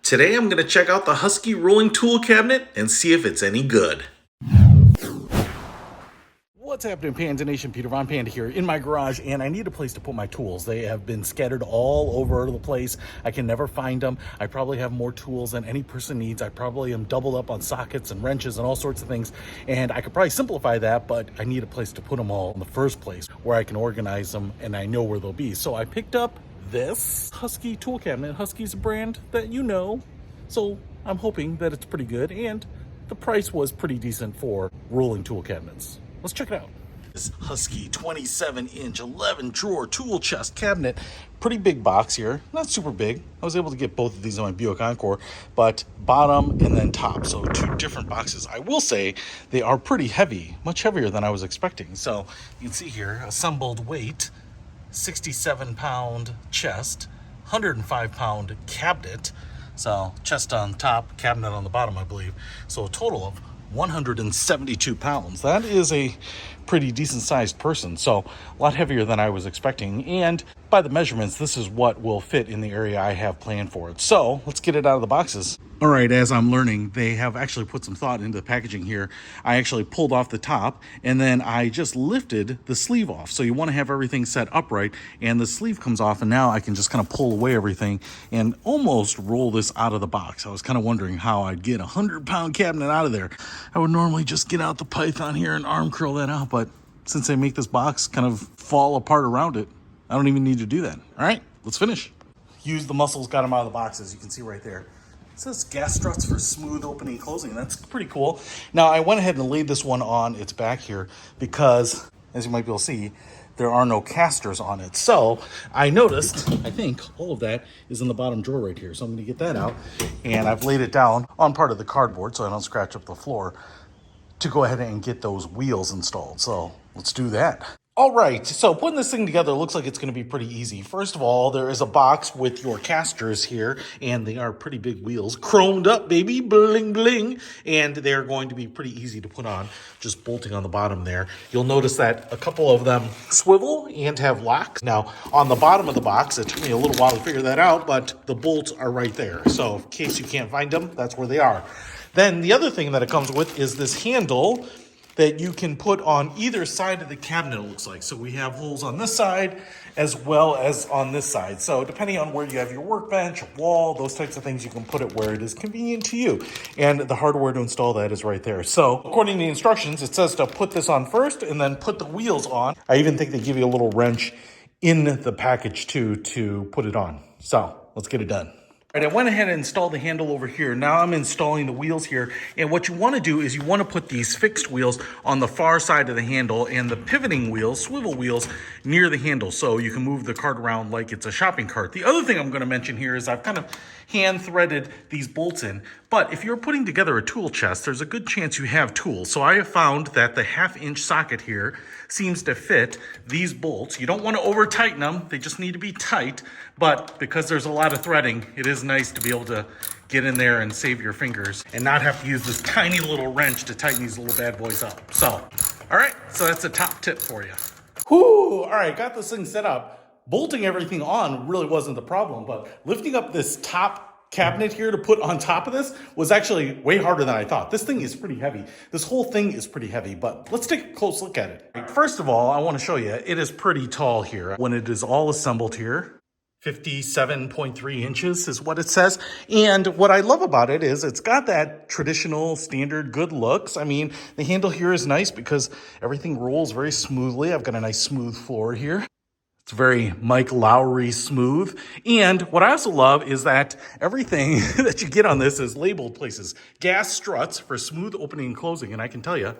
Today I'm going to check out the Husky rolling tool cabinet and see if it's any good. What's happening, Panda Nation? Peter Von Panda here in my garage, and I need a place to put my tools. They have been scattered all over the place. I can never find them. I probably have more tools than any person needs. I probably am doubled up on sockets and wrenches and all sorts of things, and I could probably simplify that, but I need a place to put them all in the first place where I can organize them and I know where they'll be. So I picked up this Husky tool cabinet. Husky's a brand that you know, so I'm hoping that it's pretty good, and the price was pretty decent for rolling tool cabinets. Let's check it out. This Husky 27-inch 11-drawer tool chest cabinet. Pretty big box here. Not super big. I was able to get both of these on my Buick Encore, but bottom and then top. So two different boxes. I will say they are pretty heavy, much heavier than I was expecting. So you can see here, assembled weight, 67-pound chest, 105-pound cabinet. So chest on top, cabinet on the bottom, I believe. So a total of 172 pounds. That is a pretty decent sized person, so a lot heavier than I was expecting, and by the measurements this is what will fit in the area I have planned for it. So let's get it out of the boxes. All right, as I'm learning, they have actually put some thought into the packaging here. I actually pulled off the top and then I just lifted the sleeve off. So you want to have everything set upright, and the sleeve comes off, and now I can just kind of pull away everything and almost roll this out of the box. I was kind of wondering how I'd get a 100-pound cabinet out of there. I would normally just get out the Python here and arm curl that out, but since they make this box kind of fall apart around it, I don't even need to do that. All right, let's finish. Use the muscles, got them out of the box, as you can see right there. It says gas struts for smooth opening and closing. That's pretty cool. Now, I went ahead and laid this one on its back here because, as you might be able to see, there are no casters on it. So I noticed, I think all of that is in the bottom drawer right here. So I'm going to get that out, and I've laid it down on part of the cardboard so I don't scratch up the floor to go ahead and get those wheels installed. So let's do that. All right, so putting this thing together looks like it's going to be pretty easy. First of all, there is a box with your casters here, and they are pretty big wheels, chromed up, baby, bling, bling, and they're going to be pretty easy to put on, just bolting on the bottom there. You'll notice that a couple of them swivel and have locks. Now, on the bottom of the box, it took me a little while to figure that out, but the bolts are right there. So in case you can't find them, that's where they are. Then the other thing that it comes with is this handle that you can put on either side of the cabinet, it looks like. So we have holes on this side as well as on this side. So depending on where you have your workbench, wall, those types of things, you can put it where it is convenient to you. And the hardware to install that is right there. So according to the instructions, it says to put this on first and then put the wheels on. I even think they give you a little wrench in the package too to put it on. So let's get it done. All right, I went ahead and installed the handle over here. Now I'm installing the wheels here. And what you want to do is you want to put these fixed wheels on the far side of the handle and the pivoting wheels, swivel wheels, near the handle so you can move the cart around like it's a shopping cart. The other thing I'm going to mention here is I've kind of hand threaded these bolts in. But if you're putting together a tool chest, there's a good chance you have tools. So I have found that the 1/2-inch socket here seems to fit these bolts. You don't want to over tighten them. They just need to be tight. But because there's a lot of threading, it is nice to be able to get in there and save your fingers and not have to use this tiny little wrench to tighten these little bad boys up. So, all right, so that's a top tip for you. Whew, all right, got this thing set up. Bolting everything on really wasn't the problem, but lifting up this top cabinet here to put on top of this was actually way harder than I thought. This thing is pretty heavy. This whole thing is pretty heavy, but let's take a close look at it. First of all, I want to show you, it is pretty tall here. When it is all assembled here, 57.3 inches is what it says. And what I love about it is it's got that traditional standard good looks. I mean, the handle here is nice because everything rolls very smoothly. I've got a nice smooth floor here. It's very Mike Lowry smooth. And what I also love is that everything that you get on this is labeled places. Gas struts for smooth opening and closing. And I can tell you,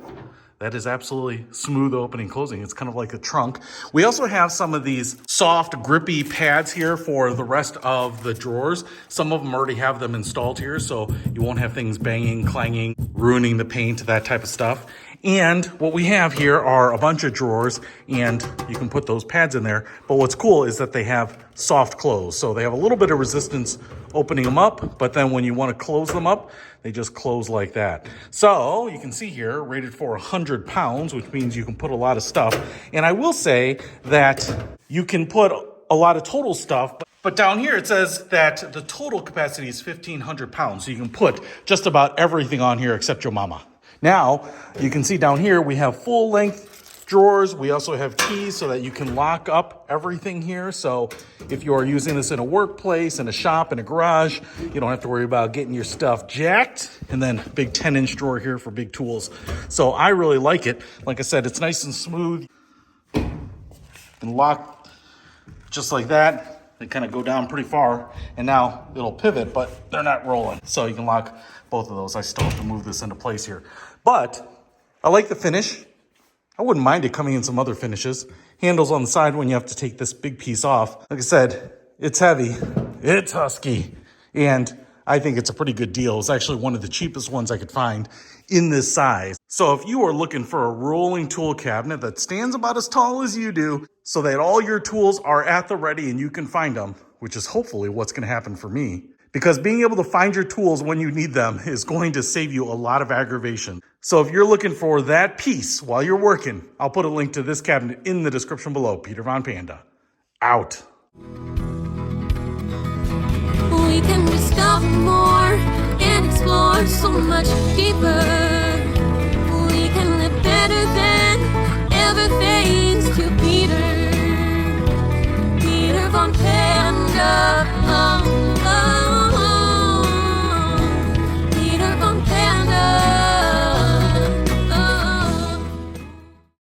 that is absolutely smooth opening and closing. It's kind of like a trunk. We also have some of these soft, grippy pads here for the rest of the drawers. Some of them already have them installed here, so you won't have things banging, clanging, ruining the paint, that type of stuff. And what we have here are a bunch of drawers, and you can put those pads in there. But what's cool is that they have soft close. So they have a little bit of resistance opening them up, but then when you want to close them up, they just close like that. So you can see here, rated for 100 pounds, which means you can put a lot of stuff. And I will say that you can put a lot of total stuff, but But down here it says that the total capacity is 1,500 pounds. So you can put just about everything on here except your mama. Now, you can see down here we have full length drawers. We also have keys so that you can lock up everything here. So if you are using this in a workplace, in a shop, in a garage, you don't have to worry about getting your stuff jacked. And then big 10-inch drawer here for big tools. So I really like it. Like I said, it's nice and smooth and lock just like that. They kind of go down pretty far, and now it'll pivot, but they're not rolling. So you can lock both of those. I still have to move this into place here. But I like the finish. I wouldn't mind it coming in some other finishes. Handles on the side when you have to take this big piece off. Like I said, it's heavy, it's Husky, and I think it's a pretty good deal. It's actually one of the cheapest ones I could find in this size. So if you are looking for a rolling tool cabinet that stands about as tall as you do, so that all your tools are at the ready and you can find them, which is hopefully what's going to happen for me, because being able to find your tools when you need them is going to save you a lot of aggravation. So if you're looking for that piece while you're working, I'll put a link to this cabinet in the description below. Peter Von Panda, out. We can discover more and explore so much deeper. We can live better than ever, thanks to Peter Von Panda.